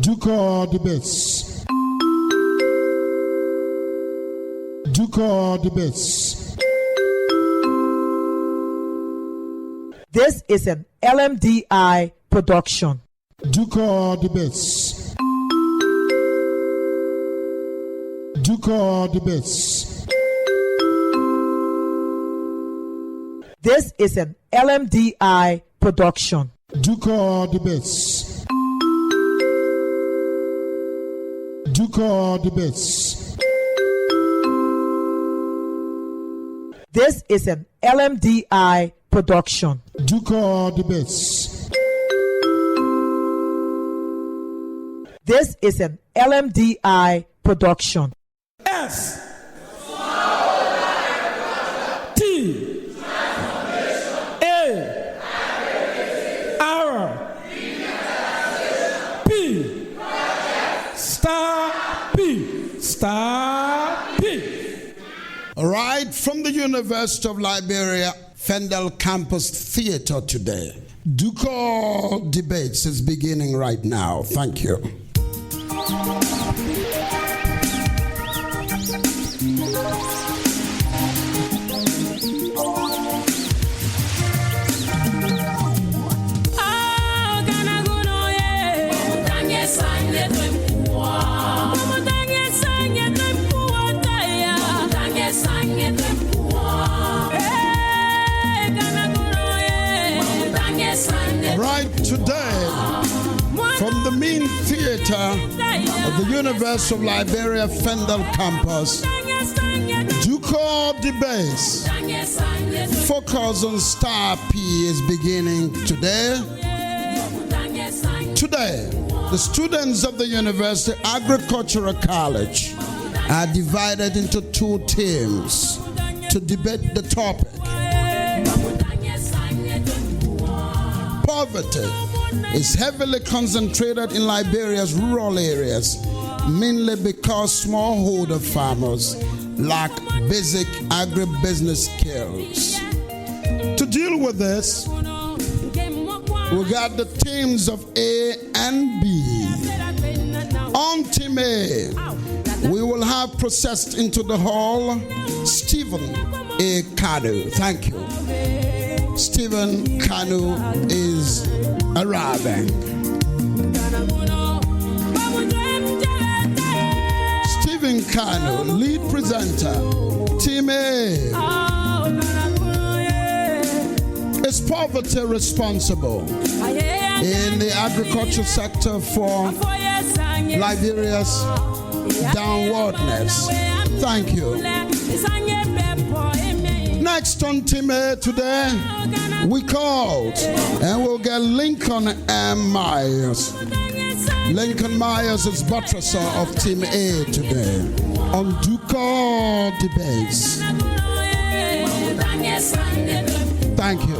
Ducor debates. Ducor debates. This is an LMDI production. Ducor debates. Ducor debates. This is an LMDI production. Ducor debates. Ducor debates. This is an LMDI production. Ducor debates. This is an LMDI production. S T A R P star P star P. All right, from the University of Liberia, FENDELL Campus Theater today. Ducor debates is beginning right now. Thank you. Right today, from the main theater of the University of Liberia FENDELL Campus, Ducor debates focus on Star P is beginning today. Today, the students of the University Agricultural College are divided into two teams to debate the topic. Poverty is heavily concentrated in Liberia's rural areas, mainly because smallholder farmers lack basic agribusiness skills. To deal with this, we got the teams of A and B. On Team A, we will have processed into the hall Stephen A. Kanu. Thank you. Stephen Kanu is arriving. Stephen Kanu, lead presenter, Team A. Is poverty responsible in the agriculture sector for Liberia's downwardness? Thank you. Next on Team A today, we called and we'll get Lincoln M. Myers. Lincoln Myers is buttresser of Team A today on Ducor debates. Thank you.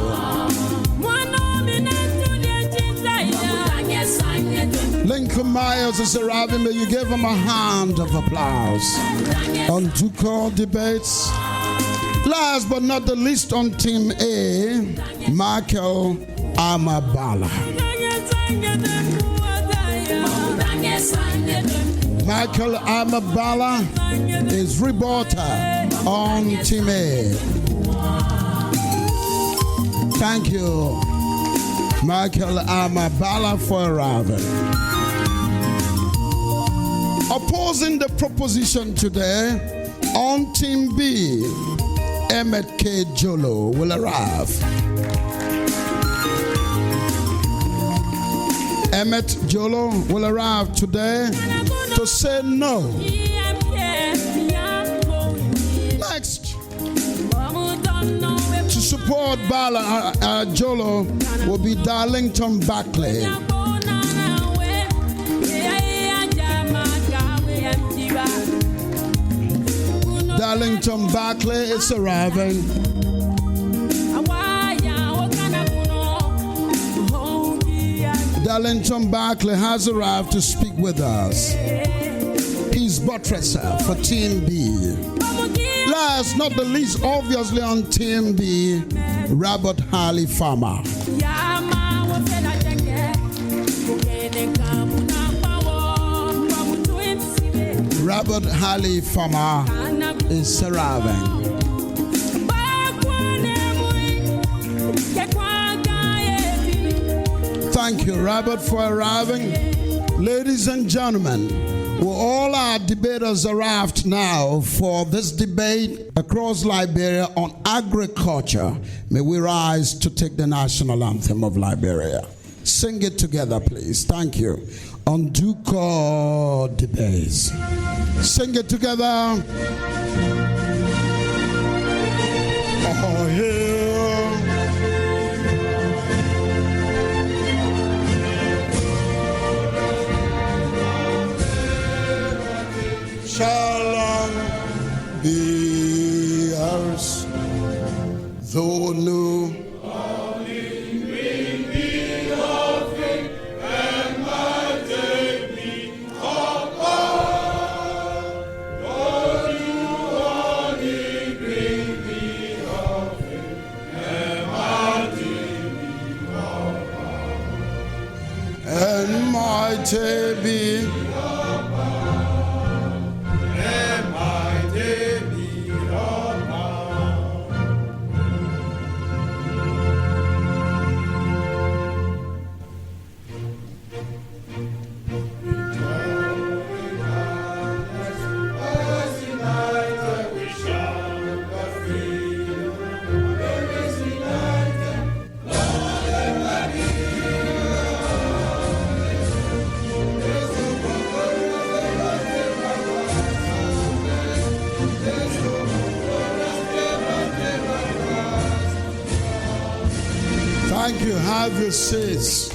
Lincoln Myers is arriving. May you give him a hand of applause on Ducor debates. Last but not the least on Team A, Michael Amabala. Michael Amabala is reporter on Team A. Thank you, Michael Amabala, for arriving. Opposing the proposition today on Team B, Emmett K. Jolo will arrive. Emmett Jolo will arrive today to say no. Next, to support Bala Jolo will be Darlington Barclay. Darlington Barclay is arriving. Darlington Barclay has arrived to speak with us. He's buttresser for Team B. Last, not the least, obviously on Team B, Robert Harley Farmer. Robert Halley Farmer is arriving. Thank you, Robert, for arriving. Ladies and gentlemen, all our debaters arrived now for this debate across Liberia on agriculture. May we rise to take the national anthem of Liberia. Sing it together, please. Thank you. On Ducor debates. Sing it together. Oh, yeah. Shall be ours, though new. And mighty be. Thank you. Have your seats.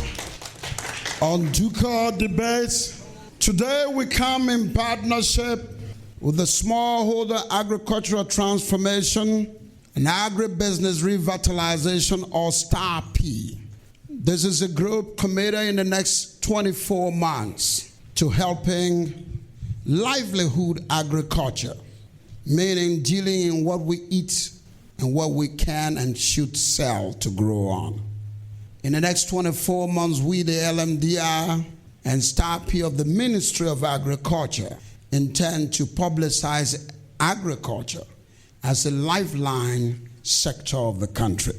On Ducor debates, today we come in partnership with the Smallholder Agricultural Transformation and Agribusiness Revitalization, or STAR-P. This is a group committed in the next 24 months to helping livelihood agriculture, meaning dealing in what we eat and what we can and should sell to grow on. In the next 24 months, we, the LMDI and STAR-P of the Ministry of Agriculture, intend to publicize agriculture as a lifeline sector of the country.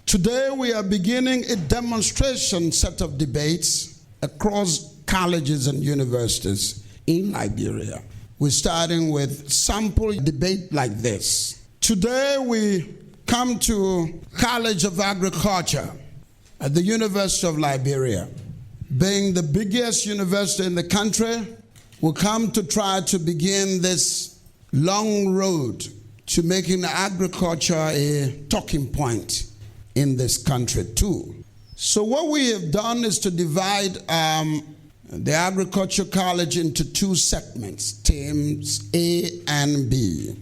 Today, we are beginning a demonstration set of debates across colleges and universities in Liberia. We're starting with sample debate like this. Today, we come to College of Agriculture at the University of Liberia. Being the biggest university in the country, we come to try to begin this long road to making agriculture a talking point in this country too. So what we have done is to divide the Agriculture College into two segments, teams A and B.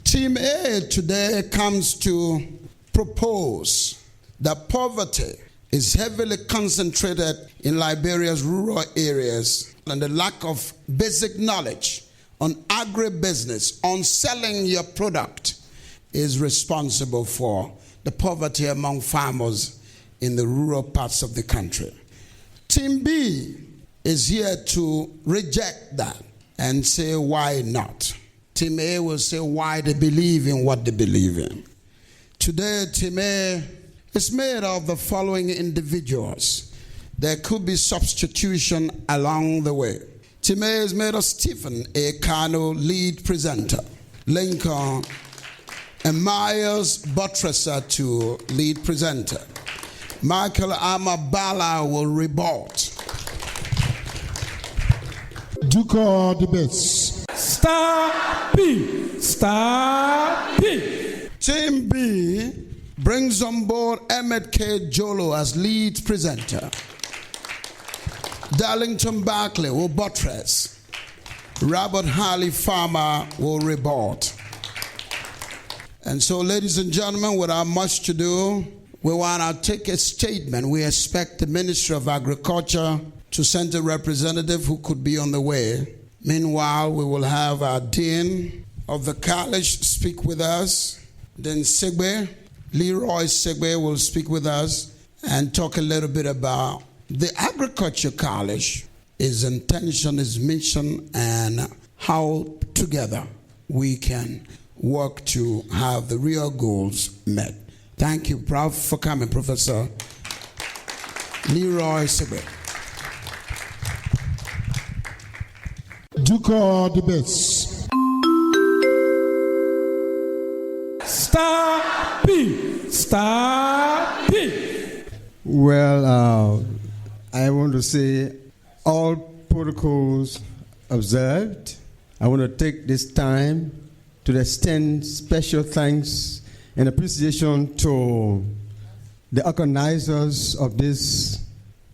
Team A today comes to propose that poverty is heavily concentrated in Liberia's rural areas, and the lack of basic knowledge on agribusiness, on selling your product, is responsible for the poverty among farmers in the rural parts of the country. Team B is here to reject that and say why not. Team A will say why they believe in what they believe in. Today, Team A is made of the following individuals. There could be substitution along the way. Team A is made of Stephen A. Kano, lead presenter, Lincoln and Myers Buttresser to lead presenter. Michael Amabala will rebut. Ducor debates. STAR-P. STAR-P. Team B brings on board Emmett K. Jolo as lead presenter. Darlington Barkley will buttress. Robert Halley Farmer will rebut. And so, ladies and gentlemen, without much to do, we want to take a statement. We expect the Ministry of Agriculture to send a representative who could be on the way. Meanwhile, we will have our Dean of the college speak with us. Then Leroy Segbe will speak with us and talk a little bit about the Agriculture College, its intention, its mission, and how together we can work to have the real goals met. Thank you, Prof, for coming, Professor Leroy Sibert. Ducor debates. Star P. Star P. Well, I want to say all protocols observed. I want to take this time to extend special thanks and appreciation to the organizers of this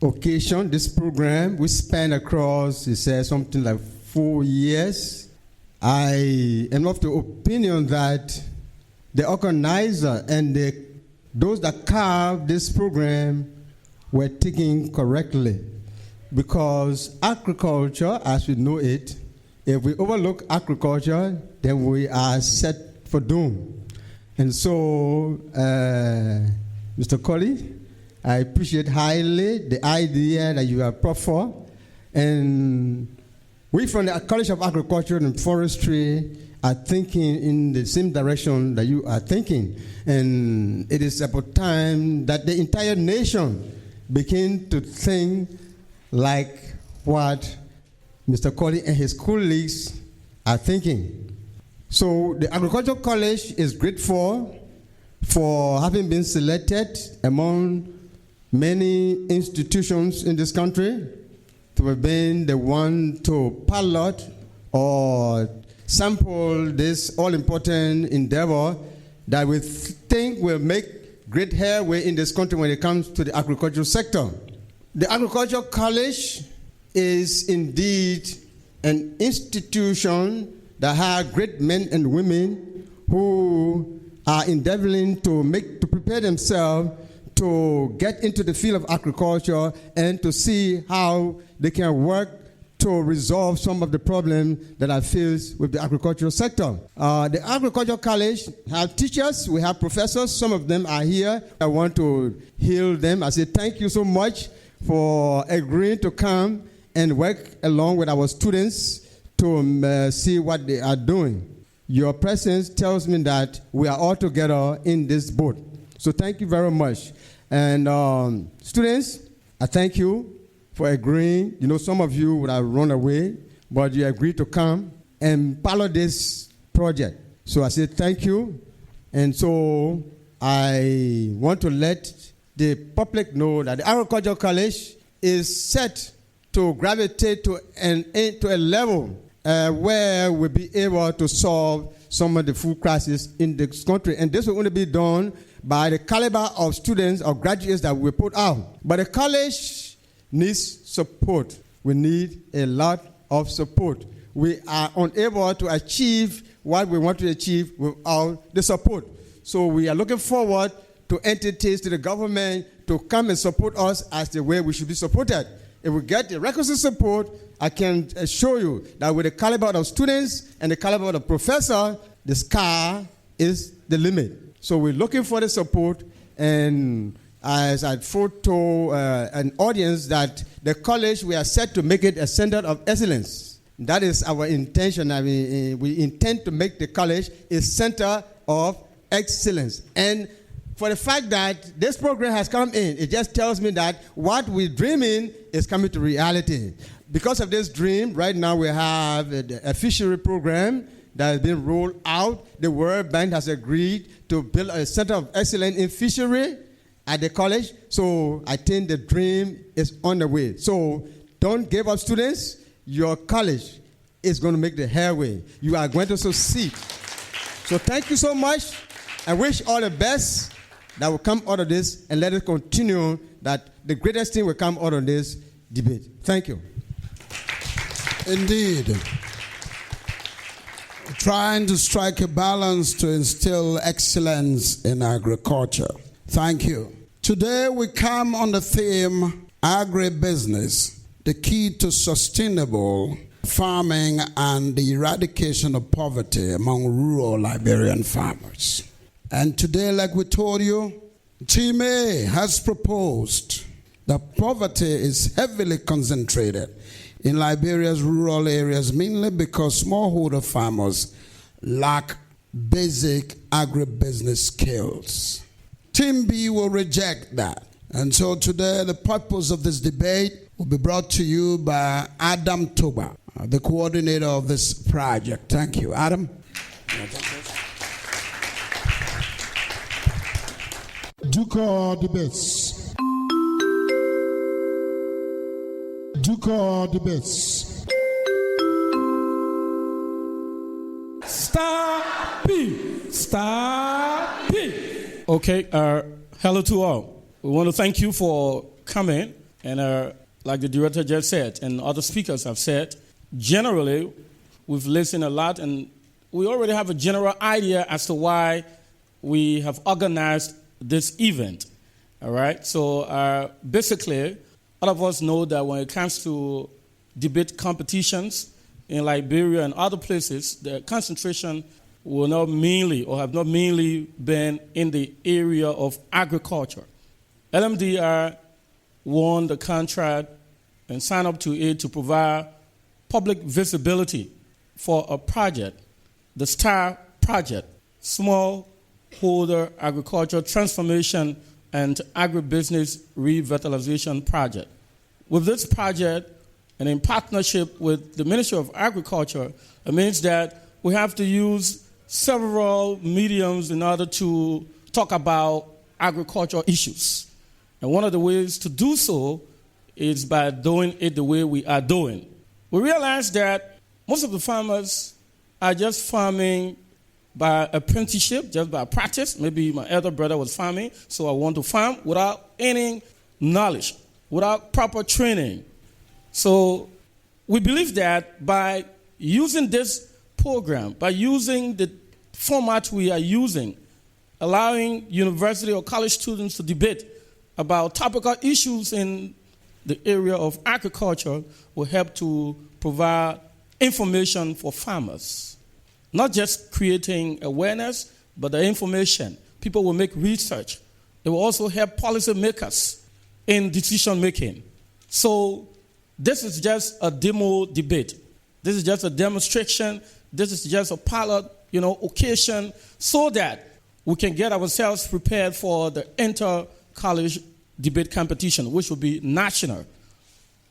occasion, this program. We spanned across, it says, something like 4 years. I am of the opinion that the organizer and those that carved this program were thinking correctly, because agriculture, as we know it, if we overlook agriculture, then we are set for doom. And so, Mr. Colley, I appreciate highly the idea that you have brought forth. And we from the College of Agriculture and Forestry are thinking in the same direction that you are thinking. And it is about time that the entire nation begin to think like what Mr. Colley and his colleagues are thinking. So the Agricultural College is grateful for having been selected among many institutions in this country to have been the one to pilot or sample this all-important endeavor that we think will make great headway in this country when it comes to the agricultural sector. The Agricultural College is indeed an institution that has great men and women who are endeavoring to prepare themselves to get into the field of agriculture and to see how they can work to resolve some of the problems that are faced with the agricultural sector. The Agricultural College have teachers, we have professors, some of them are here. I want to hail them. I say thank you so much for agreeing to come and work along with our students to see what they are doing. Your presence tells me that we are all together in this boat. So thank you very much. And students, I thank you for agreeing. You know, some of you would have run away, but you agreed to come and pilot this project. So I say thank you. And so I want to let the public know that the Agricultural College is set to gravitate to a level where we'll be able to solve some of the food crisis in this country. And this will only be done by the caliber of students or graduates that we put out. But the college needs support. We need a lot of support. We are unable to achieve what we want to achieve without the support. So we are looking forward to entities, to the government, to come and support us as the way we should be supported. If we get the requisite support, I can assure you that with the caliber of students and the caliber of the professor, the sky is the limit. So we're looking for the support, and as I photo an audience that the college, we are set to make it a center of excellence. That is our intention. I mean, we intend to make the college a center of excellence. And for the fact that this program has come in, it just tells me that what we're dreaming is coming to reality. Because of this dream, right now we have a fishery program that has been rolled out. The World Bank has agreed to build a center of excellence in fishery at the college. So I think the dream is on the way. So don't give up, students. Your college is going to make the headway. You are going to succeed. So thank you so much. I wish all the best that will come out of this, and let it continue that the greatest thing will come out of this debate. Thank you. Indeed. Trying to strike a balance to instill excellence in agriculture. Thank you. Today we come on the theme agribusiness, the key to sustainable farming and the eradication of poverty among rural Liberian farmers. And today, like we told you, Team A has proposed that poverty is heavily concentrated in Liberia's rural areas, mainly because smallholder farmers lack basic agribusiness skills. Team B will reject that. And so today, the purpose of this debate will be brought to you by Adam Toba, the coordinator of this project. Thank you. Adam? Ducor debates. Ducor debates. Star P. Star P. Okay, hello to all. We want to thank you for coming. And like the director just said, and other speakers have said, generally, we've listened a lot, and we already have a general idea as to why we have organized this event. All right? So basically, all of us know that when it comes to debate competitions in Liberia and other places, the concentration will not mainly or have not mainly been in the area of agriculture. LMDI won the contract and signed up to it to provide public visibility for a project, the STAR project, Smallholder Agriculture Transformation and Agribusiness Revitalization Project. With this project, and in partnership with the Ministry of Agriculture, it means that we have to use several mediums in order to talk about agricultural issues. And one of the ways to do so is by doing it the way we are doing. We realize that most of the farmers are just farming by apprenticeship, just by practice. Maybe my elder brother was farming, so I want to farm without any knowledge, without proper training. So we believe that by using this program, by using the format we are using, allowing university or college students to debate about topical issues in the area of agriculture will help to provide information for farmers. Not just creating awareness, but the information. People will make research. It will also help policymakers in decision making. So this is just a demo debate. This is just a demonstration. This is just a pilot, occasion so that we can get ourselves prepared for the inter-college debate competition, which will be national.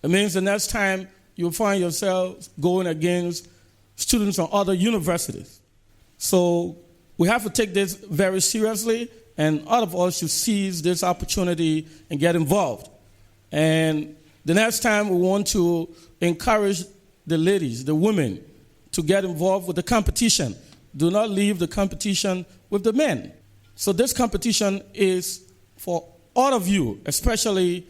It means the next time you'll find yourself going against students from other universities. So we have to take this very seriously, and all of us should seize this opportunity and get involved. And the next time we want to encourage the ladies, the women, to get involved with the competition. Do not leave the competition with the men. So this competition is for all of you, especially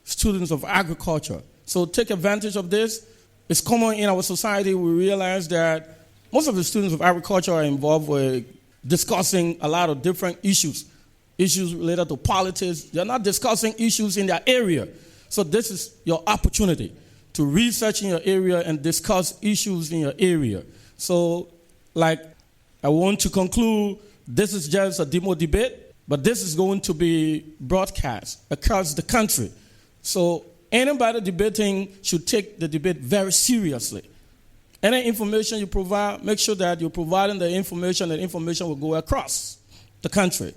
students of agriculture. So take advantage of this. It's common in our society. We realize that most of the students of agriculture are involved with discussing a lot of different issues related to politics. They're not discussing issues in their area. So this is your opportunity to research in your area and discuss issues in your area. So, I want to conclude, this is just a demo debate, but this is going to be broadcast across the country. So anybody debating should take the debate very seriously. Any information you provide, make sure that you're providing the information will go across the country.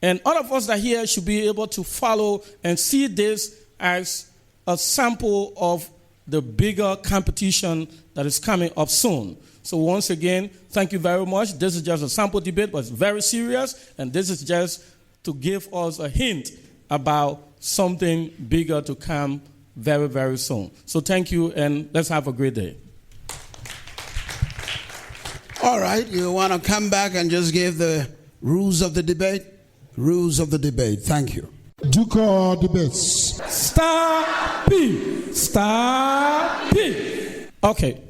And all of us that are here should be able to follow and see this as a sample of the bigger competition that is coming up soon. So once again, thank you very much. This is just a sample debate, but it's very serious, and this is just to give us a hint about something bigger to come very, very soon. So thank you, and let's have a great day. All right, you want to come back and just give the rules of the debate? Rules of the debate. Thank you. Ducor debates. Star P. Star P. Okay.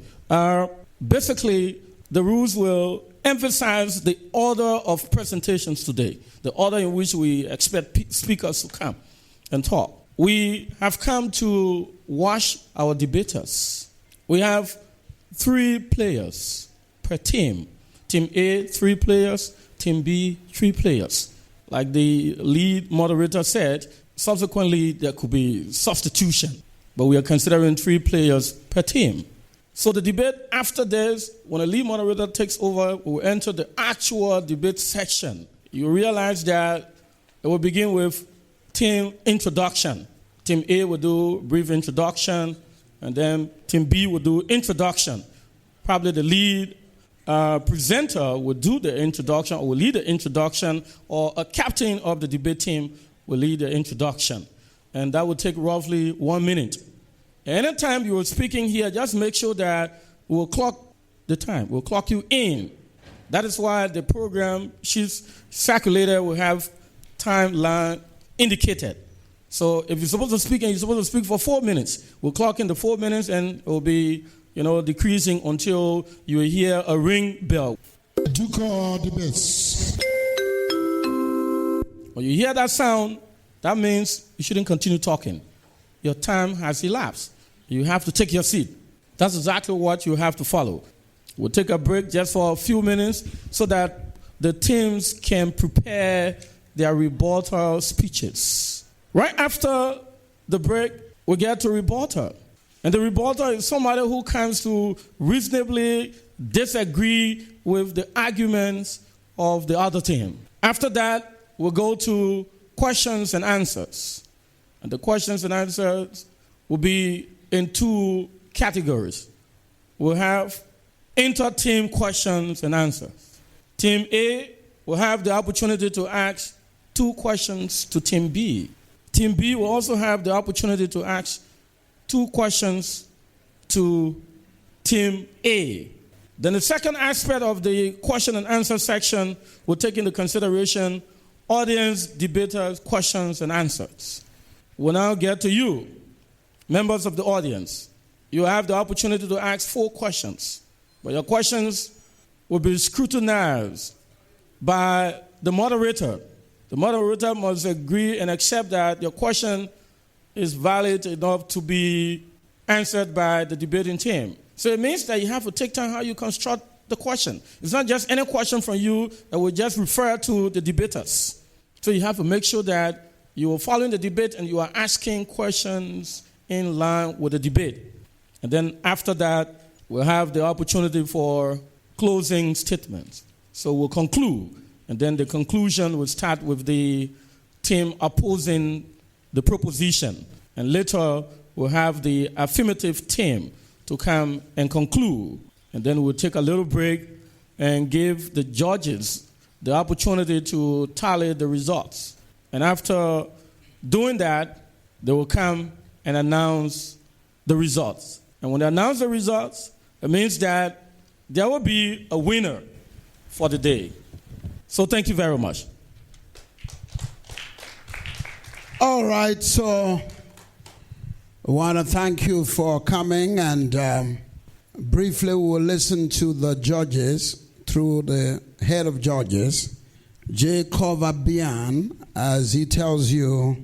Basically, the rules will emphasize the order of presentations today, the order in which we expect speakers to come and talk. We have come to watch our debaters. We have 3 players per team. Team A, 3 players. Team B, 3 players. Like the lead moderator said, subsequently there could be substitution. but we are considering 3 players per team. So the debate after this, when a lead moderator takes over, we'll enter the actual debate section. You realize that it will begin with team introduction. Team A will do brief introduction, and then Team B will do introduction. Probably the lead presenter will do the introduction or will lead the introduction, or a captain of the debate team will lead the introduction. And that will take roughly 1 minute. Anytime you are speaking here, just make sure that we'll clock the time. We'll clock you in. That is why the program she's circulated will have timeline indicated. So if you're supposed to speak and you're supposed to speak for 4 minutes, we'll clock in the 4 minutes and it will be, decreasing until you hear a ring bell. Ducor debates. When you hear that sound, that means you shouldn't continue talking. Your time has elapsed. You have to take your seat. That's exactly what you have to follow. We'll take a break just for a few minutes so that the teams can prepare their rebuttal speeches. Right after the break, we get to rebuttal. And the rebuttal is somebody who comes to reasonably disagree with the arguments of the other team. After that, we'll go to questions and answers. And the questions and answers will be in 2 categories. We'll have inter-team questions and answers. Team A will have the opportunity to ask 2 questions to Team B. Team B will also have the opportunity to ask 2 questions to Team A. Then the second aspect of the question and answer section will take into consideration audience debaters' questions and answers. We'll now get to you, members of the audience. You have the opportunity to ask 4 questions, but your questions will be scrutinized by the moderator. The moderator must agree and accept that your question is valid enough to be answered by the debating team. So it means that you have to take time how you construct the question. It's not just any question from you that will just refer to the debaters. So you have to make sure that you are following the debate and you are asking questions in line with the debate. And then after that, we'll have the opportunity for closing statements. So we'll conclude. And then the conclusion will start with the team opposing the proposition. And later, we'll have the affirmative team to come and conclude. And then we'll take a little break and give the judges the opportunity to tally the results. And after doing that, they will come and announce the results. And when they announce the results, it means that there will be a winner for the day. So thank you very much. All right, so I want to thank you for coming, and briefly we'll listen to the judges through the head of judges, J. Kovabian, as he tells you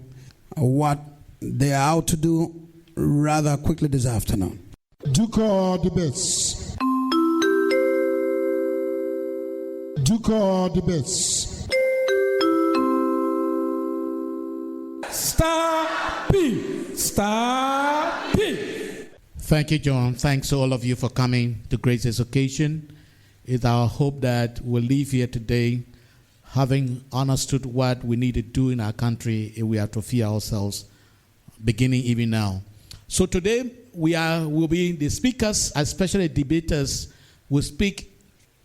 what they are out to do rather quickly this afternoon. Ducor debates. Ducor debates. Star P. Star P. Thank you, John. Thanks to all of you for coming to grace this occasion. It's our hope that we'll leave here today having understood what we need to do in our country if we atrophy ourselves, beginning even now. So today will be the speakers, especially debaters, will speak,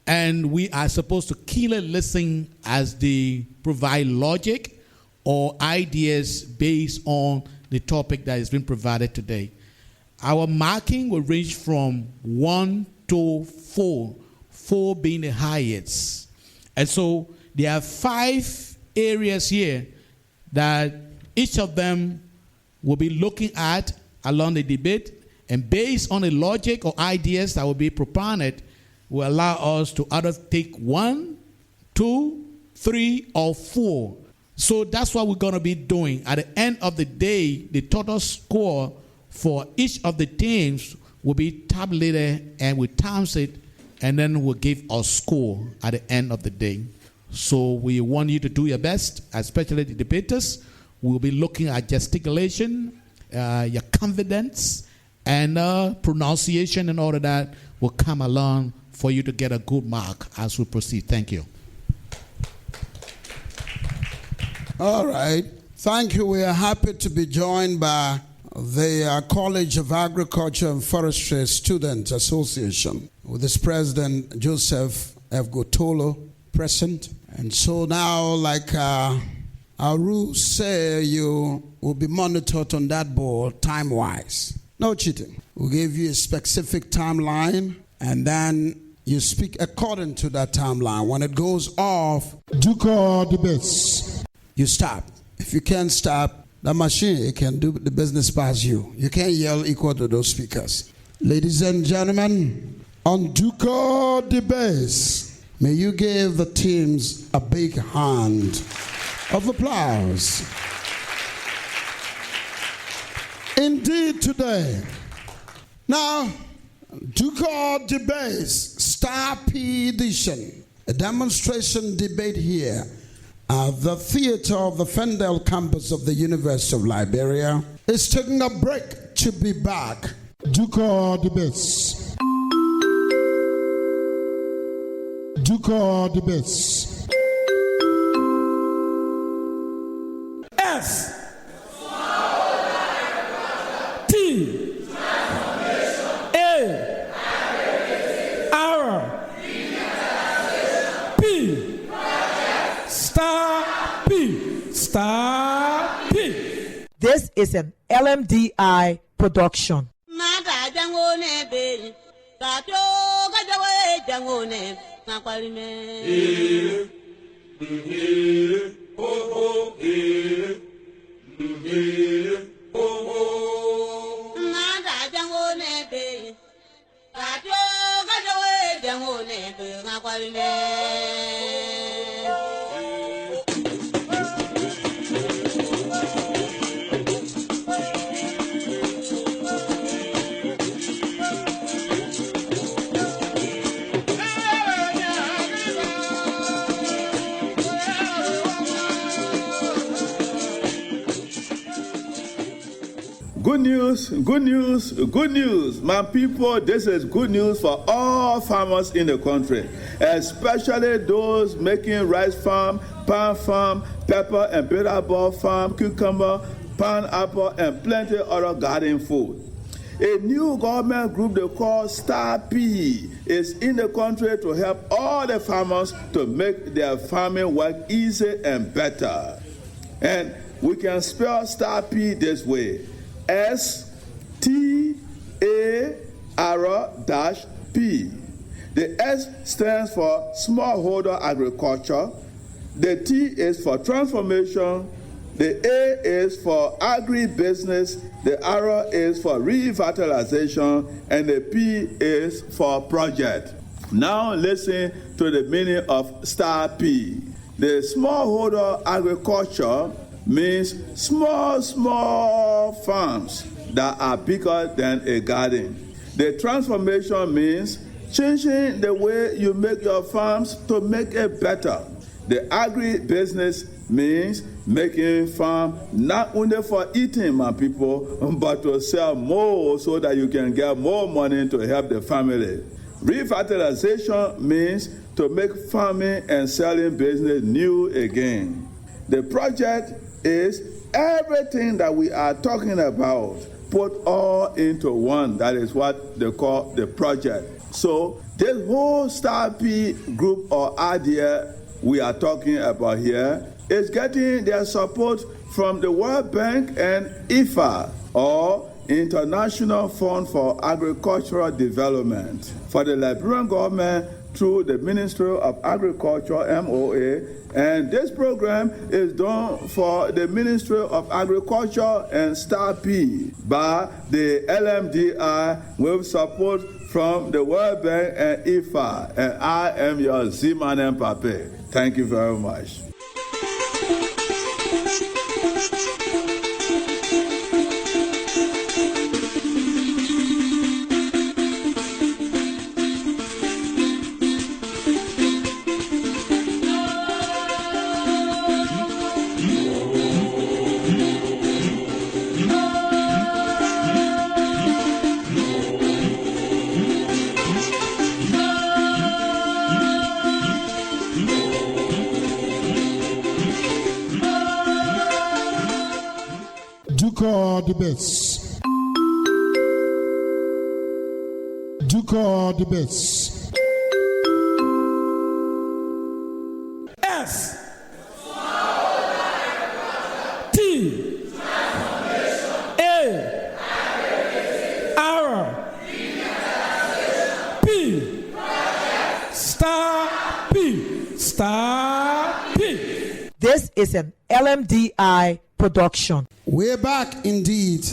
and we are supposed to keenly listen as they provide logic or ideas based on the topic that has been provided today. Our marking will range from 1 to 4, 4 being the highest. And so there are 5 areas here that each of them will be looking at along the debate, and based on the logic or ideas that will be propounded, will allow us to either take 1, 2, 3, or 4. So that's what we're going to be doing. At the end of the day, the total score for each of the teams will be tabulated, and we times it, and then we'll give our score at the end of the day. So we want you to do your best, especially the debaters. We'll be looking at gesticulation, your confidence and pronunciation and all of that will come along for you to get a good mark as we proceed. Thank you. All right. Thank you. We are happy to be joined by the College of Agriculture and Forestry Students Association with its president, Joseph F. Gotolo, present. And so now, like our rules say, you will be monitored on that board time-wise. No cheating. We'll give you a specific timeline, and then you speak according to that timeline. When it goes off, Ducor the best. you stop. If you can't stop, the machine, it can do the business past you. You can't yell equal to those speakers. Ladies and gentlemen, on Ducor the best. may you give the teams a big hand of applause. Indeed today. Now, Ducor Debates, Star P Edition, a demonstration debate here at the theater of the FENDELL campus of the University of Liberia is taking a break to be back. Ducor the best. Ducor the best. S T A R P Star P Star P. This is an LMDI production. Good news, good news, good news. My people, this is good news for all farmers in the country, especially those making rice farm, palm farm, pepper and bitter ball farm, cucumber, pineapple, and plenty other garden food. A new government group they call Star P is in the country to help all the farmers to make their farming work easy and better. And we can spell Star P this way: STAR-P. The S stands for smallholder agriculture. The T is for transformation. The A is for agribusiness. The R is for revitalization. And the P is for project. Now listen to the meaning of Star P. The smallholder agriculture means small farms that are bigger than a garden. The transformation means changing the way you make your farms to make it better. The agribusiness means making farm not only for eating, my people, but to sell more so that you can get more money to help the family. Revitalization means to make farming and selling business new again. The project is everything that we are talking about put all into one. That is what they call the project. So this whole Star P group or idea we are talking about here is getting their support from the World Bank and IFAD, or International Fund for Agricultural Development, for the Liberian government through the Ministry of Agriculture, MOA, and this program is done for the Ministry of Agriculture and Star P by the LMDI with support from the World Bank and IFAD, and I am your Ziman Pape. Thank you very much. Ducor debates. Ducor debates. S T A R P star P star P. This is an LMDI production. We're back indeed,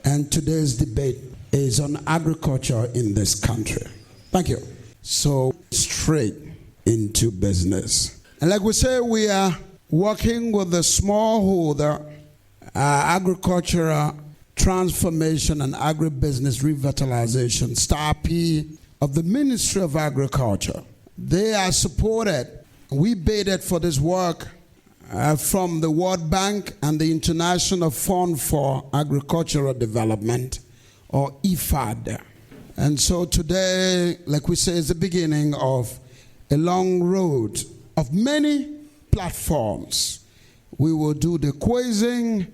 and today's debate is on agriculture in this country. Thank you. So, straight into business. And like we say, we are working with the smallholder agricultural transformation and agribusiness revitalization, Star P of the Ministry of Agriculture. They are supported. We baited for this work from the World Bank and the International Fund for Agricultural Development, or IFAD. And so today, like we say, is the beginning of a long road of many platforms. We will do the quizzing,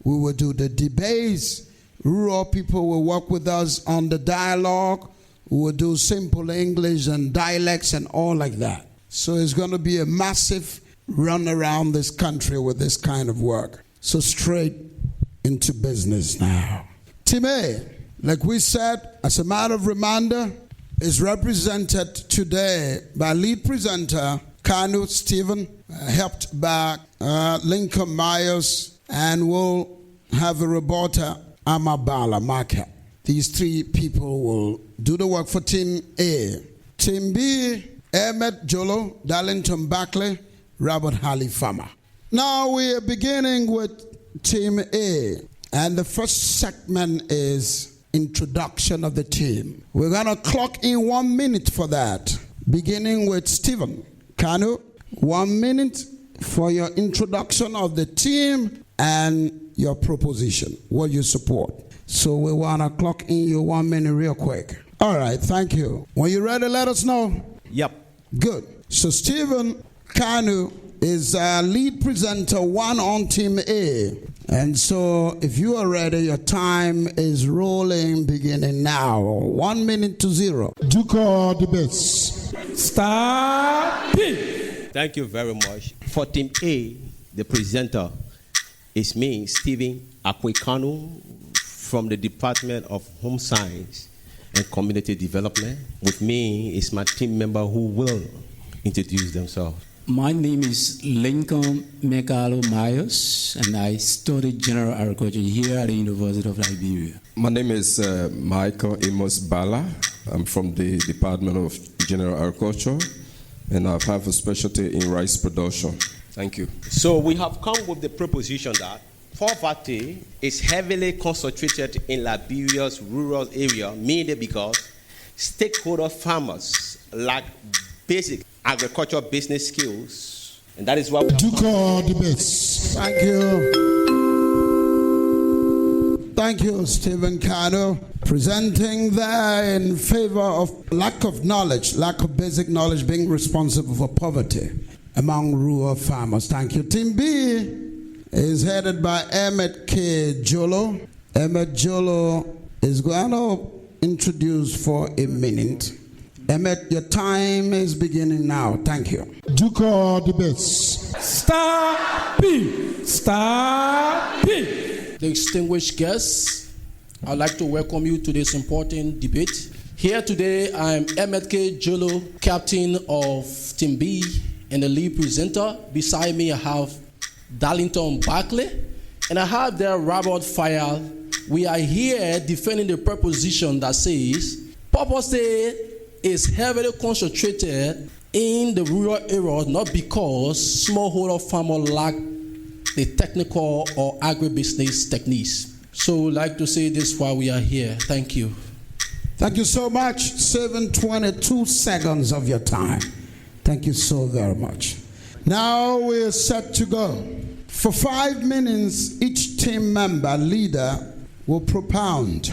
we will do the debates, rural people will work with us on the dialogue, we will do simple English and dialects and all like that. So it's going to be a massive run around this country with this kind of work. So straight into business now. Team A, like we said, as a matter of reminder, is represented today by lead presenter Kanu Stephen, helped by Lincoln Myers, and we'll have a reporter, Amabala Market. These three people will do the work for Team A. Team B, Ahmed Jolo, Darlington Barclay, Robert Halley Farmer. Now we are beginning with Team A, and the first segment is introduction of the team. We're going to clock in 1 minute for that, beginning with Stephen Kanu. 1 minute for your introduction of the team and your proposition, what you support. So we want to clock in your 1 minute real quick. All right, thank you. When you're ready, let us know. Yep. Good. So Stephen Kanu is lead presenter 1 on Team A. And so if you are ready, your time is rolling, beginning now. 1 minute to 0. Ducor debates. Star P. Thank you very much. For Team A, the presenter is me, Stephen Akwekanu, from the Department of Home Science and Community Development. With me is my team member who will introduce themselves. My name is Lincoln Megalo Myers, and I studied general agriculture here at the University of Liberia. My name is Michael Amos Bala. I'm from the Department of General Agriculture, and I have a specialty in rice production. Thank you. So we have come with the proposition that poverty is heavily concentrated in Liberia's rural area, mainly because stakeholder farmers lack basic agricultural business skills, and that is why we Ducor debates. Thank you. Thank you, Stephen Kanu, presenting there in favor of lack of knowledge, lack of basic knowledge being responsible for poverty among rural farmers. Thank you. Team B is headed by Ahmed K. Jolo. Ahmed Jolo is going to introduce for a minute. Ahmed, your time is beginning now. Thank you. Ducor debates. Star P. Star P. Distinguished guests, I'd like to welcome you to this important debate. Here today, I'm Ahmed K. Jolo, captain of Team B and the lead presenter. Beside me, I have Darlington Barclay, and I have there Robert Fayal. We are here defending the proposition that says poverty is heavily concentrated in the rural areas, not because smallholder farmers lack the technical or agribusiness techniques. So I'd like to say this while we are here. Thank you. Thank you so much. 7:22 seconds of your time. Thank you so very much. Now we're set to go. For 5 minutes, each team member leader will propound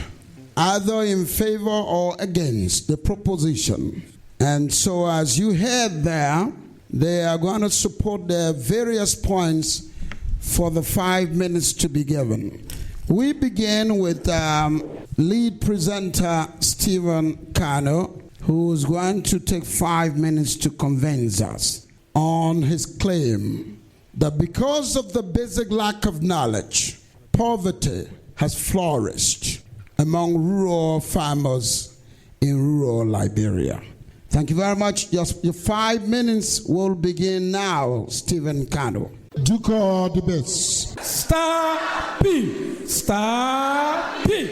either in favor or against the proposition. And so as you heard there, they are going to support their various points for the 5 minutes to be given. We begin with lead presenter Stephen Kano, who is going to take 5 minutes to convince us on his claim that because of the basic lack of knowledge, poverty has flourished among rural farmers in rural Liberia. Thank you very much. Your 5 minutes will begin now, Stephen Kano. Ducor debates. Star P. Star P.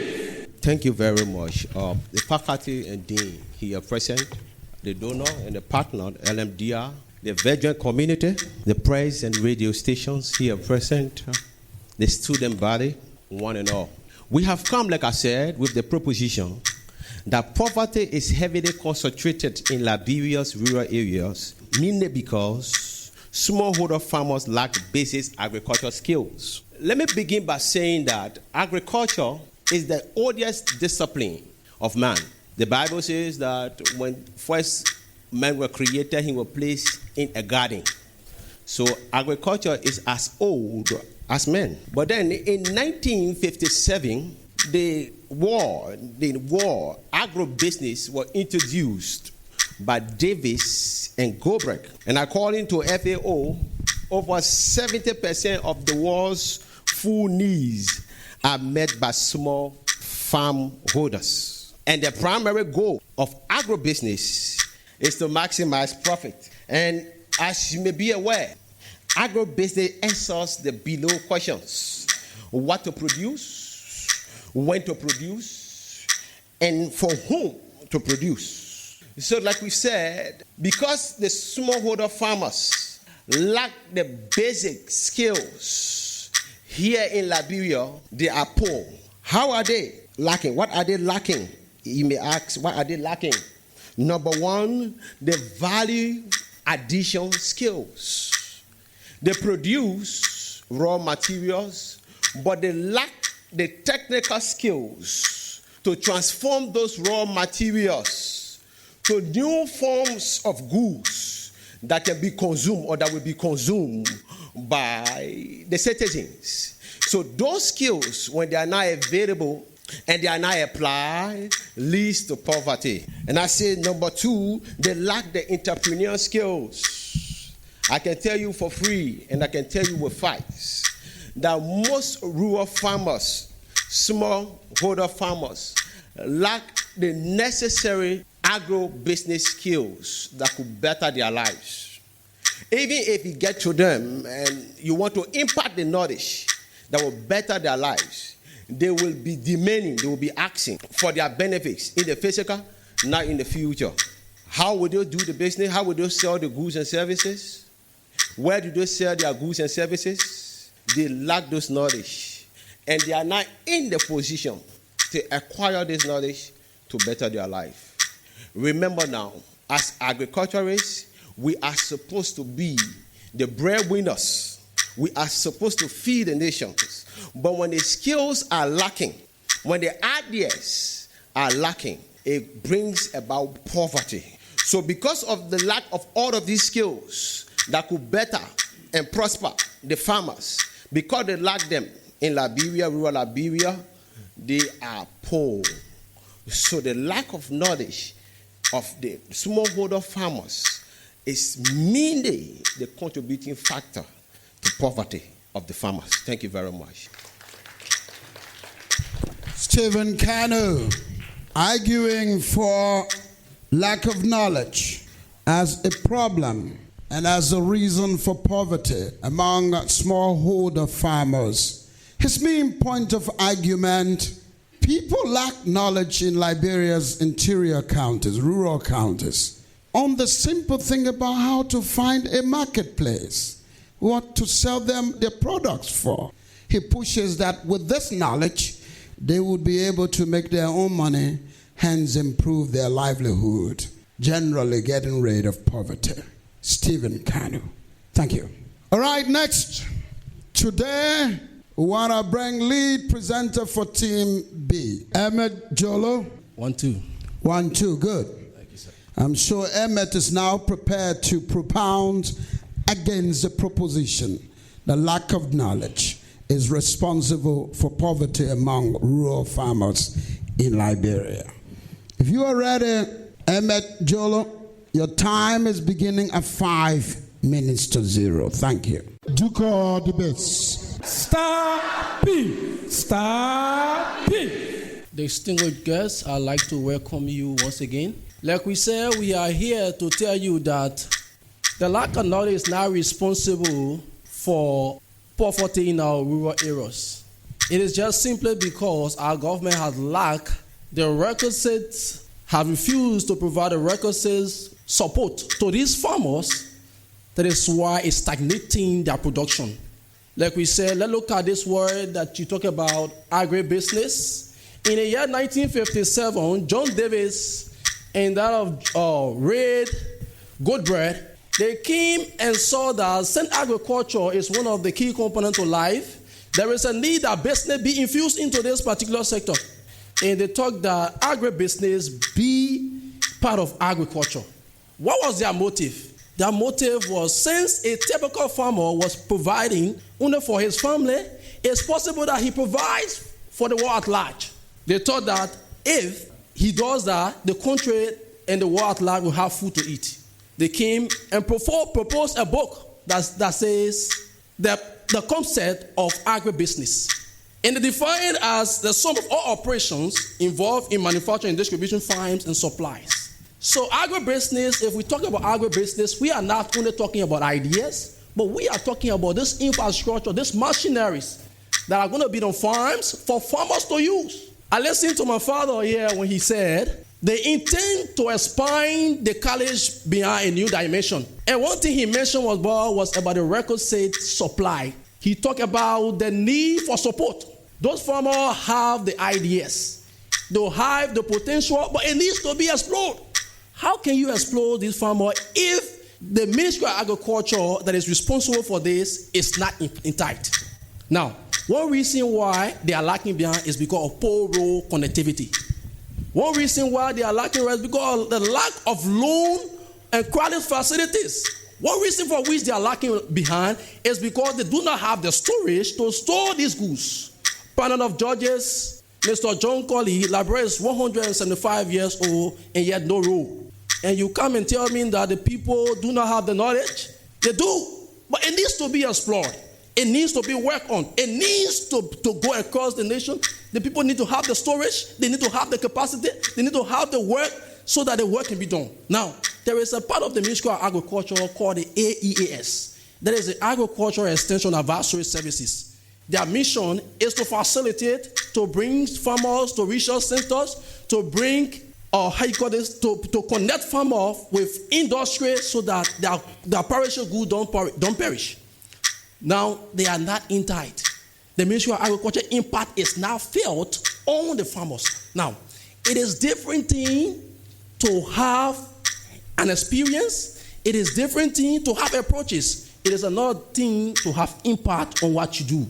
Thank you very much. The faculty and dean here present, the donor and the partner, LMDI, the veteran community, the press and radio stations here present, the student body, one and all. We have come, like I said, with the proposition that poverty is heavily concentrated in Liberia's rural areas, mainly because smallholder farmers lack basic agricultural skills. Let me begin by saying that agriculture is the oldest discipline of man. The Bible says that when first men were created, he was placed in a garden. So agriculture is as old as men. But then in 1957, the agribusiness was introduced by Davis and Goldberg. And according to FAO, over 70% of the world's food needs are met by small farm holders. And the primary goal of agribusiness is to maximize profit. And as you may be aware, agribusiness answers the below questions: what to produce, when to produce, and for whom to produce. So like we said, because the smallholder farmers lack the basic skills here in Liberia, they are poor. How are they lacking? What are they lacking? You may ask, what are they lacking? Number one, the value addition skills. They produce raw materials, but they lack the technical skills to transform those raw materials to new forms of goods that can be consumed or that will be consumed by the citizens. So those skills, when they are not available and they are not applied, leads to poverty. And I say number two, they lack the entrepreneurial skills. I can tell you for free, and I can tell you with facts, that most rural farmers, smallholder farmers, lack the necessary agro-business skills that could better their lives. Even if you get to them and you want to impart the knowledge that will better their lives, they will be demanding, they will be asking for their benefits in the physical, not in the future. How will they do the business? How will they sell the goods and services? Where do they sell their goods and services? They lack those knowledge, and they are not in the position to acquire this knowledge to better their life. Remember now, as agriculturists, we are supposed to be the breadwinners. We are supposed to feed the nations. But when the skills are lacking, when the ideas are lacking, it brings about poverty. So because of the lack of all of these skills that could better and prosper the farmers, because they lack them in Liberia, rural Liberia, they are poor. So the lack of knowledge of the smallholder farmers is mainly the contributing factor to poverty of the farmers. Thank you very much. Stephen Kano, arguing for lack of knowledge as a problem and as a reason for poverty among smallholder farmers. His main point of argument: people lack knowledge in Liberia's interior counties, rural counties, on the simple thing about how to find a marketplace, what to sell them their products for. He pushes that with this knowledge, they would be able to make their own money, hence improve their livelihood, generally getting rid of poverty. Stephen Kano. Thank you. All right, next. Today, we want to bring lead presenter for Team B, Emmett Jolo. 1-2. 1-2, good. Thank you, sir. I'm sure Emmett is now prepared to propound against the proposition, the lack of knowledge is responsible for poverty among rural farmers in Liberia. If you are ready, Ahmed Jolo, your time is beginning at 5 minutes to 0. Thank you. Ducor debates. Star P. Star P. Distinguished guests, I'd like to welcome you once again. Like we said, we are here to tell you that the lack of knowledge is now responsible for poverty in our rural areas. It is just simply because our government has lacked the requisites, have refused to provide the requisite support to these farmers. That is why it's stagnating their production. Like we said, let's look at this word that you talk about, agribusiness. In the year 1957, John Davis and that of Red Goodbread, they came and saw that since agriculture is one of the key components of life, there is a need that business be infused into this particular sector. And they talk that agribusiness be part of agriculture. What was their motive? Their motive was, since a typical farmer was providing only for his family, it's possible that he provides for the world at large. They thought that if he does that, the country and the world at large will have food to eat. They came and proposed a book that says the concept of agribusiness. And they define it as the sum of all operations involved in manufacturing, distribution, farms, and supplies. So agribusiness, if we talk about agribusiness, we are not only talking about ideas, but we are talking about this infrastructure, these machineries that are going to be on farms for farmers to use. I listened to my father here when he said they intend to expand the college beyond a new dimension. And one thing he mentioned was about the requisite supply. He talked about the need for support. Those farmers have the ideas. They have the potential, but it needs to be explored. How can you explore this farmer if the Ministry of Agriculture that is responsible for this is not in tight? Now, one reason why they are lacking behind is because of poor rural connectivity. One reason why they are lacking is because of the lack of loan and credit facilities. One reason for which they are lacking behind is because they do not have the storage to store these goods. Panel of Judges, Mr. John Colley, Liberia is 175 years old and yet no road. And you come and tell me that the people do not have the knowledge? They do, but it needs to be explored. It needs to be worked on. It needs to go across the nation. The people need to have the storage. They need to have the capacity. They need to have the work so that the work can be done. Now, there is a part of the Ministry of Agriculture called the AEAS. That is the Agricultural Extension Advisory Services. Their mission is to facilitate, to bring farmers to research centers, to bring to connect farmers with industry so that their perishable goods don't perish. Now, they are not in tight. The Ministry of Agriculture impact is now felt on the farmers. Now, it is different thing to have an experience. It is different thing to have approaches. It is another thing to have impact on what you do.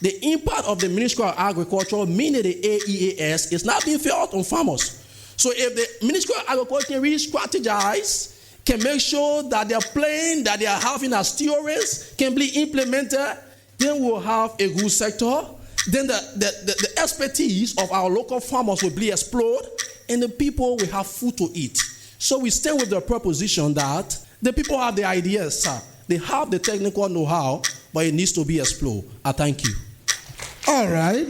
The impact of the Ministry of Agriculture, meaning the AEAS, is not being felt on farmers. So if the Ministry of Agriculture can really strategize, can make sure that their plan that they are having as theories can be implemented, then we'll have a good sector. Then the expertise of our local farmers will be explored, and the people will have food to eat. So we stay with the proposition that the people have the ideas, sir. They have the technical know-how, but it needs to be explored. I thank you. All right.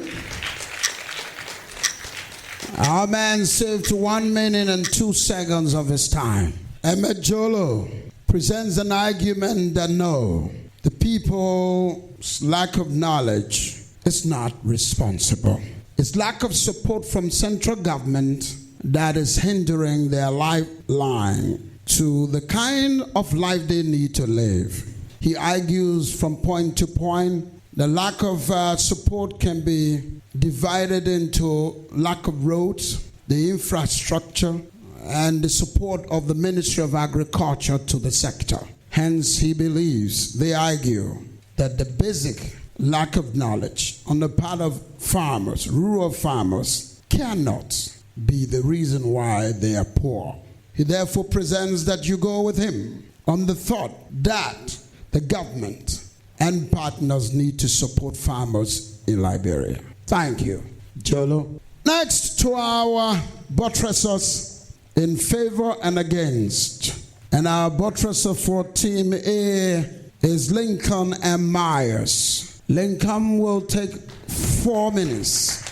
Our man saved 1 minute and 2 seconds of his time. Ahmed Jolo presents an argument that no, the people's lack of knowledge is not responsible. It's lack of support from central government that is hindering their lifeline to the kind of life they need to live. He argues from point to point, the lack of support can be divided into lack of roads, the infrastructure, and the support of the Ministry of Agriculture to the sector. Hence, he believes, they argue, that the basic lack of knowledge on the part of farmers, rural farmers, cannot be the reason why they are poor. He therefore presents that you go with him on the thought that the government and partners need to support farmers in Liberia. Thank you, Jolo. Next to our buttressers in favor and against. And our buttresser for Team A is Lincoln M. Myers. Lincoln will take 4 minutes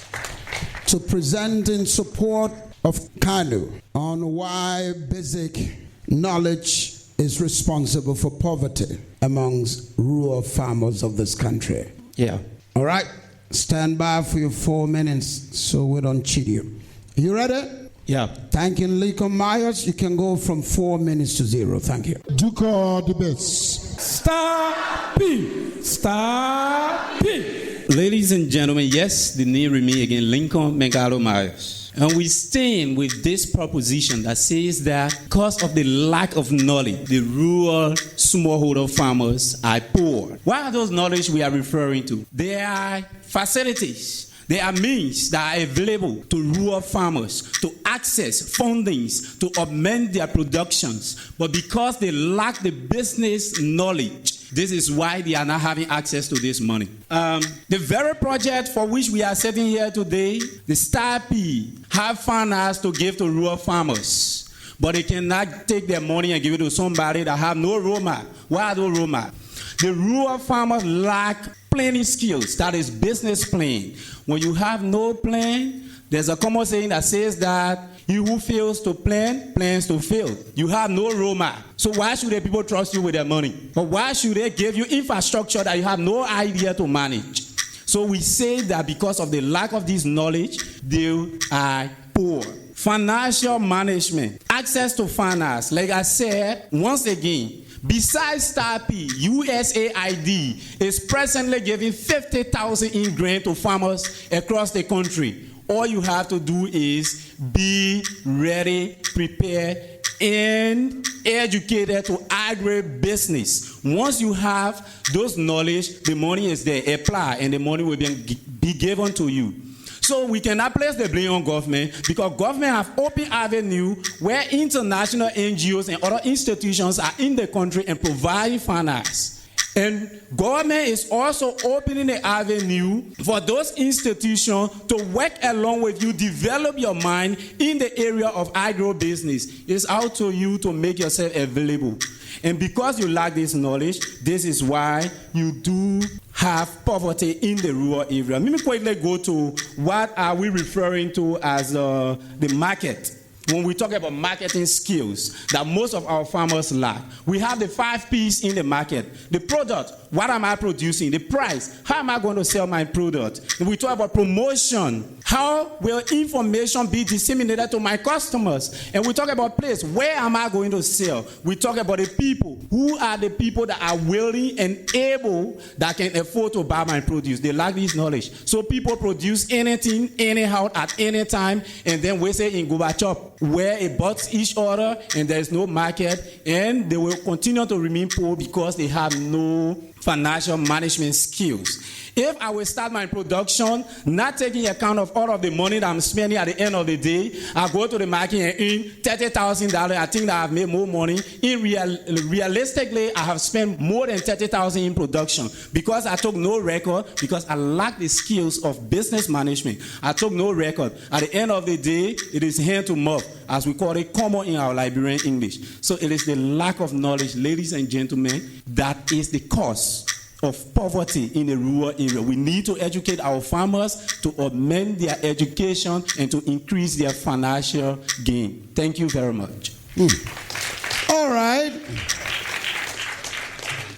to present in support of Kanu on why basic knowledge is responsible for poverty amongst rural farmers of this country. Yeah. All right, stand by for your 4 minutes so we don't cheat you. You ready? Yeah. Thank you, Lincoln Myers. You can go from 4 minutes to 0. Thank you. Ducor debates. Star P. Star P. Ladies and gentlemen, yes, the name remains again Lincoln Megalo Myers. And we stand with this proposition that says that because of the lack of knowledge, the rural smallholder farmers are poor. What are those knowledge we are referring to? They are facilities. There are means that are available to rural farmers to access fundings to augment their productions. But because they lack the business knowledge, this is why they are not having access to this money. The very project for which we are sitting here today, the Star P, have finance to give to rural farmers. But they cannot take their money and give it to somebody that have no roadmap. Why no roadmap? The rural farmers lack planning skills. That is business plan. When you have no plan, there's a common saying that says that he who fails to plan, plans to fail. You have no roadmap. So why should the people trust you with their money? Or why should they give you infrastructure that you have no idea to manage? So we say that because of the lack of this knowledge, they are poor. Financial management, access to finance. Like I said, once again, besides Star P, USAID is presently giving 50,000 in grant to farmers across the country. All you have to do is be ready, prepared, and educated to agribusiness. Once you have those knowledge, the money is there. Apply, and the money will be given to you. So we cannot place the blame on government because government have open avenue where international NGOs and other institutions are in the country and providing finance. And government is also opening the avenue for those institutions to work along with you, develop your mind in the area of agribusiness. It's out to you to make yourself available. And because you lack this knowledge, this is why you do have poverty in the rural area. Let me quickly go to what are we referring to as the market. When we talk about marketing skills that most of our farmers lack, we have the 5 P's in the market. The product, what am I producing? The price, how am I going to sell my product? And we talk about promotion, how will information be disseminated to my customers? And we talk about place, where am I going to sell? We talk about the people, who are the people that are willing and able that can afford to buy my produce? They lack this knowledge. So people produce anything, anyhow, at any time, and then we say in Gorbachev, where it butts each other and there is no market, and they will continue to remain poor because they have no financial management skills. If I will start my production, not taking account of all of the money that I'm spending at the end of the day, I go to the market and earn $30,000. I think that I've made more money. Realistically, I have spent more than $30,000 in production because I took no record, because I lack the skills of business management. I took no record. At the end of the day, it is hand to mouth, as we call it, common in our Liberian English. So it is the lack of knowledge, ladies and gentlemen, that is the cause of poverty in the rural area. We need to educate our farmers to augment their education and to increase their financial gain. Thank you very much. All right.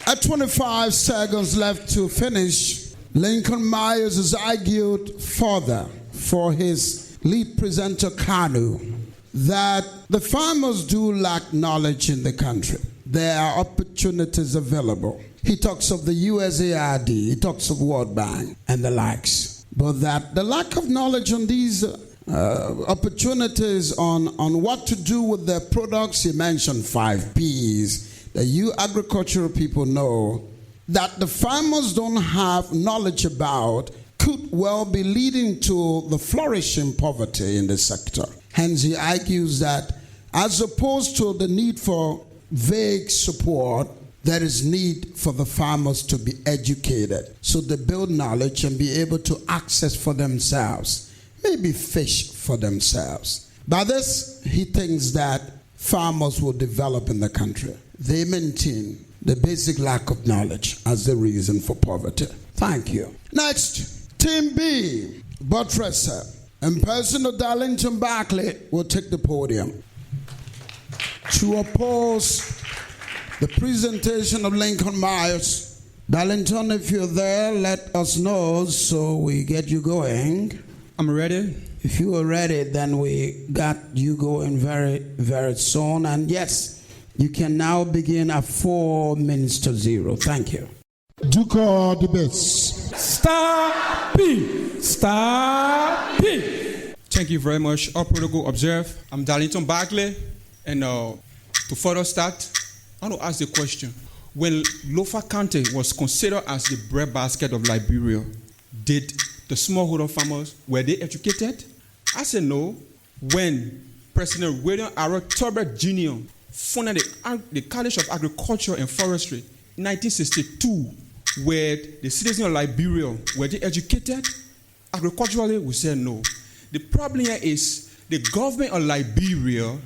At 25 seconds left to finish, Lincoln Myers has argued further for his lead presenter, Kanu, that the farmers do lack knowledge in the country. There are opportunities available. He talks of the USAID, he talks of World Bank and the likes. But that the lack of knowledge on these opportunities on what to do with their products, he mentioned 5 P's, that you agricultural people know, that the farmers don't have knowledge about, could well be leading to the flourishing poverty in the sector. Hence, he argues that as opposed to the need for vague support, there is need for the farmers to be educated so they build knowledge and be able to access for themselves, maybe fish for themselves. By this, he thinks that farmers will develop in the country. They maintain the basic lack of knowledge as the reason for poverty. Thank you. Next, Team B, Buttresser, and President Darlington Barkley will take the podium to oppose the presentation of Lincoln Myers. Darlington, if you're there, let us know so we get you going. I'm ready. If you are ready, then we got you going very, very soon. And yes, you can now begin at 4 minutes to 0. Thank you. Ducor debates. Star P. Star P. Thank you very much. All protocol observed. I'm Darlington Barkley. And to further start, I want to ask the question. When Lofa County was considered as the breadbasket of Liberia, did the smallholder farmers, were they educated? I said no. When President William R. Tolbert Jr. founded the College of Agriculture and Forestry in 1962, were the citizens of Liberia, were they educated? Agriculturally, we said no. The problem here is the government of Liberia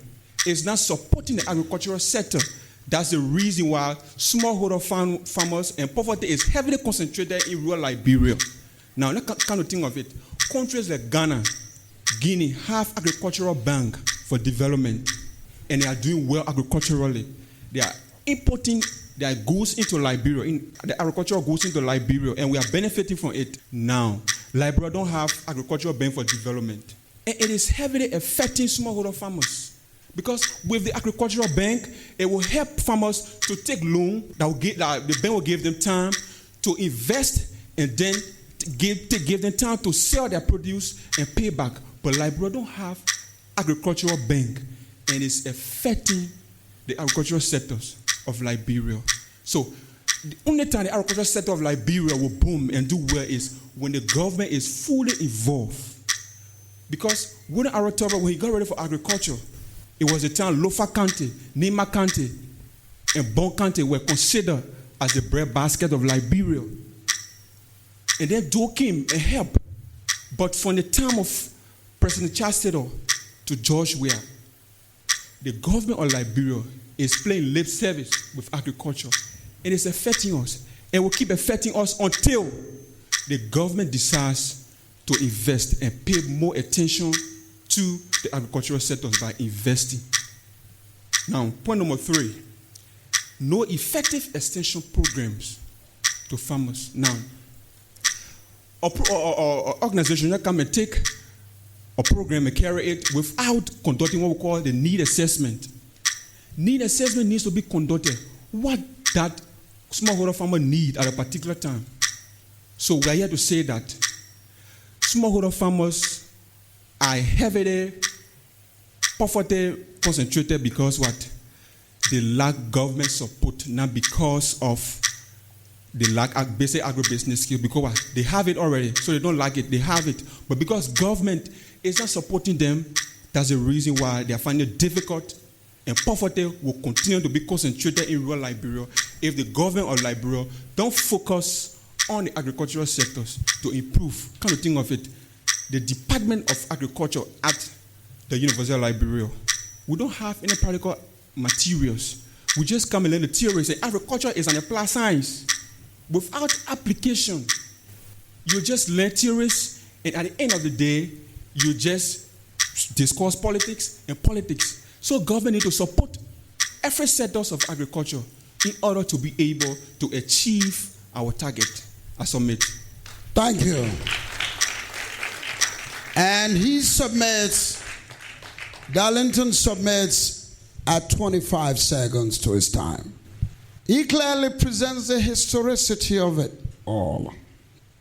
is not supporting the agricultural sector. That's the reason why smallholder farmers and poverty is heavily concentrated in rural Liberia. Now, let's kind of think of it. Countries like Ghana, Guinea have agricultural bank for development, and they are doing well agriculturally. They are importing their goods into Liberia, the agricultural goods into Liberia, and we are benefiting from it now. Liberia don't have agricultural bank for development, and it is heavily affecting smallholder farmers. Because with the agricultural bank, it will help farmers to take loan that the bank will give them time to invest and then give them time to sell their produce and pay back. But Liberia don't have agricultural bank, and it's affecting the agricultural sectors of Liberia. So the only time the agricultural sector of Liberia will boom and do well is when the government is fully involved. Because when he got ready for agriculture, it was the time Lofa County, Nima County, and Bon County were considered as the breadbasket of Liberia. And then Joe came and helped. But from the time of President Chastity to George Weah, the government of Liberia is playing lip service with agriculture. And it's affecting us. And will keep affecting us until the government decides to invest and pay more attention to the agricultural sectors by investing. Now, point number 3, no effective extension programs to farmers. Now, organization that come and take a program and carry it without conducting what we call the need assessment. Need assessment needs to be conducted. What that smallholder farmer need at a particular time. So we are here to say that smallholder farmers are heavily poverty concentrated because what? They lack government support, not because of they lack basic agribusiness skills, because what? They have it already, so they don't lack it, they have it. But because government is not supporting them, that's the reason why they are finding it difficult, and poverty will continue to be concentrated in rural Liberia if the government of Liberia don't focus on the agricultural sectors to improve. Kind of think of it. The Department of Agriculture at the University of Liberia, we don't have any practical materials. We just come and learn the theory, say agriculture is an applied science. Without application, you just learn theories, and at the end of the day, you just discuss politics and politics. So government need to support every sector of agriculture in order to be able to achieve our target. I submit. Thank you. And he submits, Darlington submits at 25 seconds to his time. He clearly presents the historicity of it all.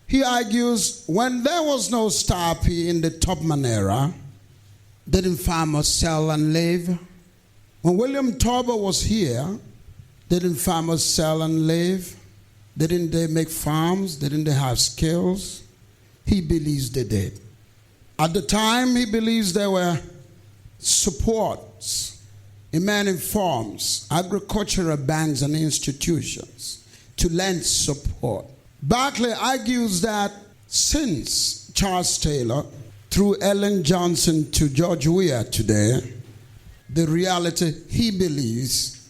He argues when there was no Star P in the Tubman era, didn't farmers sell and live? When William Tolbert was here, didn't farmers sell and live? Didn't they make farms? Didn't they have skills? He believes they did. At the time, he believes there were supports in many forms, agricultural banks and institutions to lend support. Barclay argues that since Charles Taylor, through Ellen Johnson to George Weah today, the reality he believes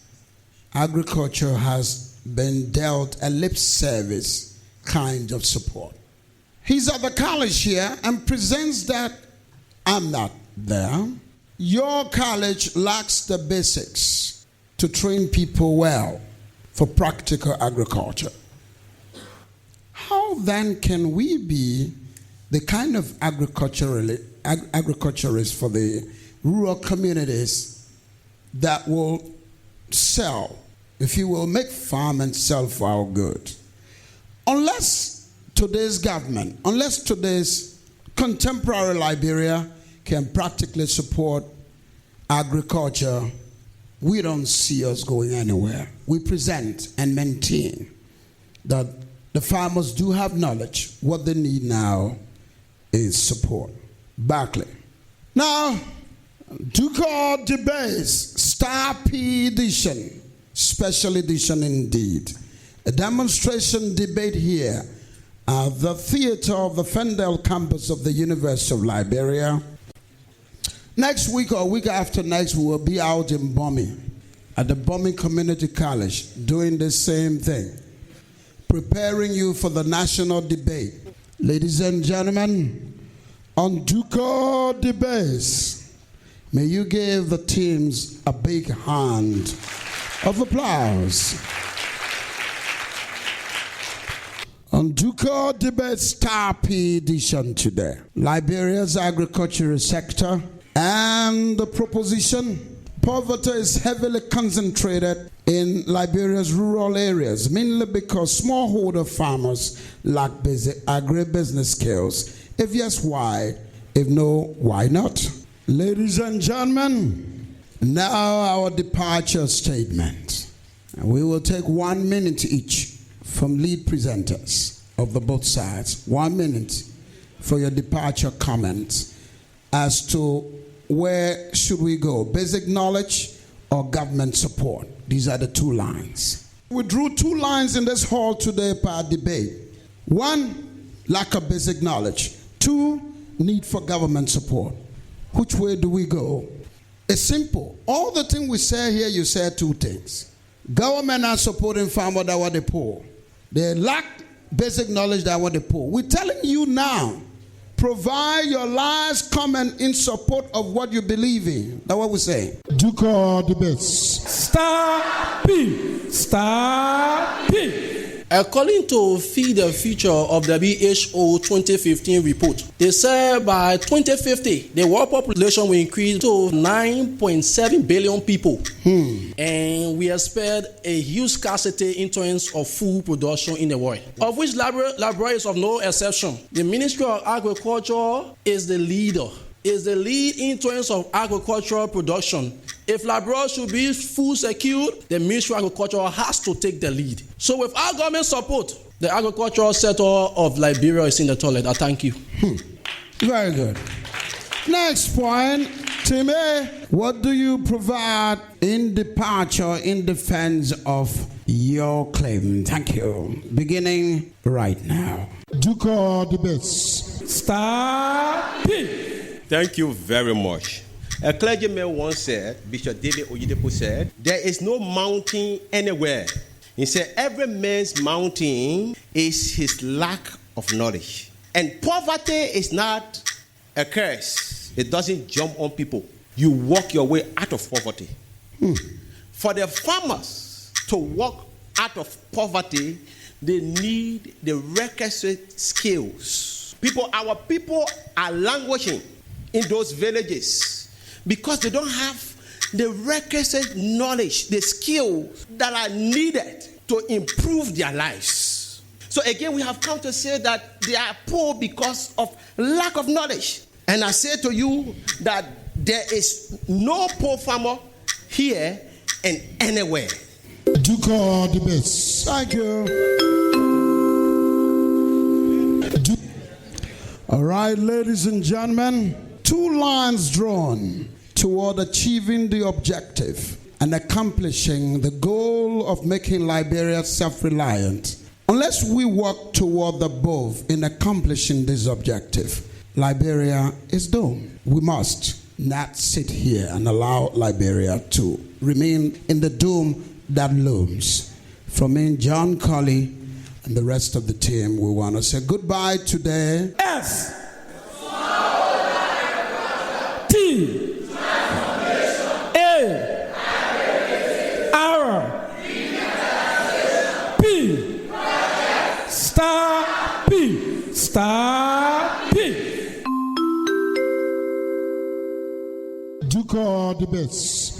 agriculture has been dealt a lip service kind of support. He's at the college here and presents that I'm not there. Your college lacks the basics to train people well for practical agriculture. How then can we be the kind of agriculturists for the rural communities that will sell, if you will, make farm and sell for our good? Unless today's government, unless today's contemporary Liberia can practically support agriculture, we don't see us going anywhere. We present and maintain that the farmers do have knowledge. What they need now is support. Barclay. Now, Ducor debates, Star P edition, special edition indeed. A demonstration debate here at the theater of the FENDELL campus of the University of Liberia. Next week or week after next, we will be out in Bomi, at the Bomi Community College, doing the same thing, preparing you for the national debate. Ladies and gentlemen, on Ducor debates, may you give the teams a big hand of applause. On Ducor debate Star P edition today, Liberia's agricultural sector and the proposition: poverty is heavily concentrated in Liberia's rural areas, mainly because smallholder farmers lack basic agribusiness skills. If yes, why? If no, why not? Ladies and gentlemen, now our departure statement. We will take 1 minute each from lead presenters of the both sides. 1 minute for your departure comments as to where should we go, basic knowledge or government support. These are the two lines. We drew 2 lines in this hall today per debate. 1, lack of basic knowledge. 2, need for government support. Which way do we go? It's simple. All the things we say here, you say 2 things. Government are supporting farmers that were the poor. They lack basic knowledge that were the poor. We're telling you now, provide your last comment in support of what you believe in. That's what we say. Ducor debates. Star P. Star P. According to Feed the Future of the WHO 2015 report, they said by 2050, the world population will increase to 9.7 billion people. And we expect a huge scarcity in terms of food production in the world, of which Liberia is of no exception. The Ministry of Agriculture is the leader, is the lead in terms of agricultural production. If Liberia should be food secure, the Ministry of Agriculture has to take the lead. So with our government support, the agricultural sector of Liberia is in the toilet. I thank you. Very good. Next point, Team A, what do you provide in departure in defense of your claim? Thank you. Beginning right now. Ducor debates. Star P. Thank you very much. A clergyman once said, Bishop David Oyedepo said, there is no mountain anywhere. He said, every man's mountain is his lack of knowledge. And poverty is not a curse. It doesn't jump on people. You walk your way out of poverty. For the farmers to walk out of poverty, they need the requisite skills. Our people are languishing in those villages because they don't have the requisite knowledge, the skills that are needed to improve their lives. So again, we have come to say that they are poor because of lack of knowledge. And I say to you that there is no poor farmer here and anywhere. Ducor debates. Thank you. All right, ladies and gentlemen, 2 lines drawn. toward achieving the objective and accomplishing the goal of making Liberia self-reliant. Unless we work toward the above in accomplishing this objective, Liberia is doomed. We must not sit here and allow Liberia to remain in the doom that looms. From me, John Colley, and the rest of the team, we want to say goodbye today. S T A R P star P star P. Ducor the best.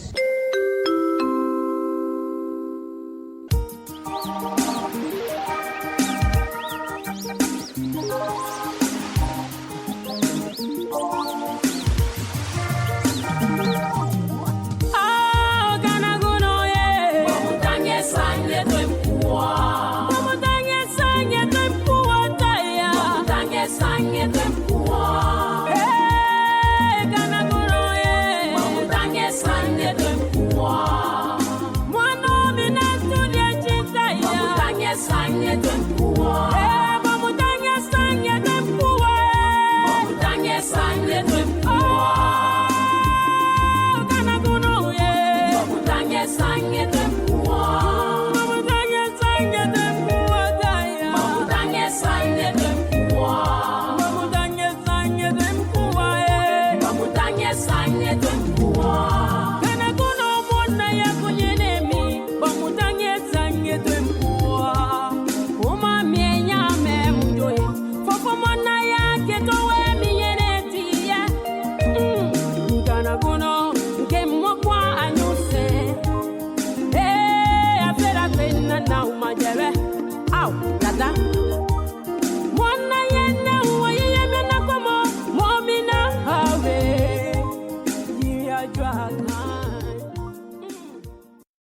Kana kuno mona ya kunyene